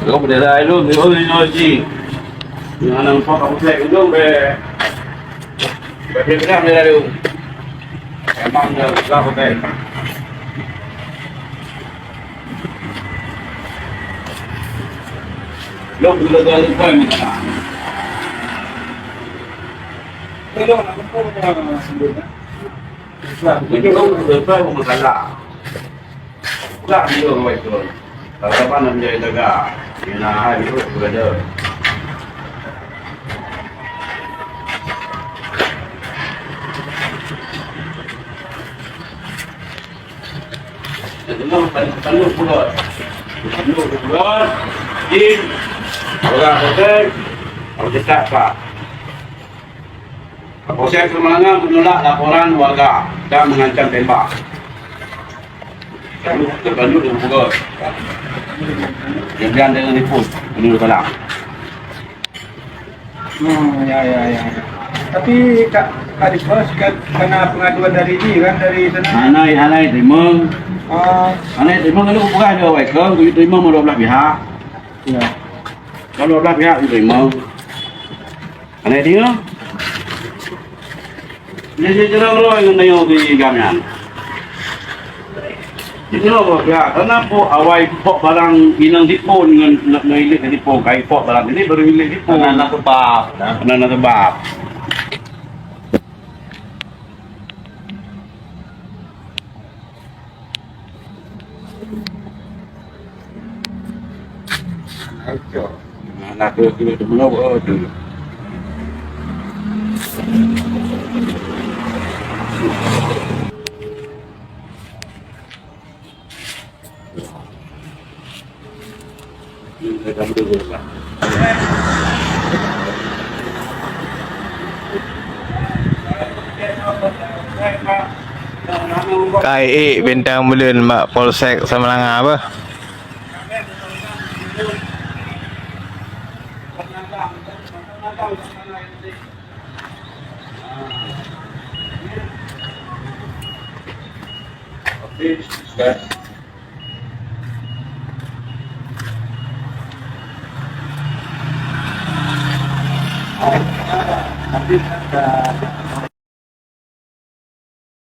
Kau boleh dah lu, ni boleh nyoji. Yang anak kau kamu saya ujung be. Berapa gram dia lu? Emang dah berapa be? Lu boleh dah lu kau minta. Hello, nak kau punya sebelumnya. Itu kau boleh kau masalah. Tak dia orang itu. Apa nak menjadi tegak? Ina hari itu berada. Semua penuh pulot. Penuh pulot. Jin. Orang hotel. Orang dekat pak. Polsek Semarang menolak laporan warga dan mengancam tembak. Penuh dengan pulot. Kemudian dengan liput menurut Balang. Ya. Tapi Kak Adikos kena pengaduan dari ini kan dari sana. Anai terima. Oh, Anai terima kalau bukan ada baik ke, kita terima dua belah pihak. ya. Kalau dua belah pihak kita terima. Anai dia. Dia cerita orang yang nanya di Gamian. Ini apa ya? Kenapa awal pok barang inang dipo dengan nak milik dipo kai pok barang ini baru milik dipo. Anak sebab, Karena sebab. Nak ke kita belum tu. KAI Bintang Belun Mak Polsek Semarang apa? Tapi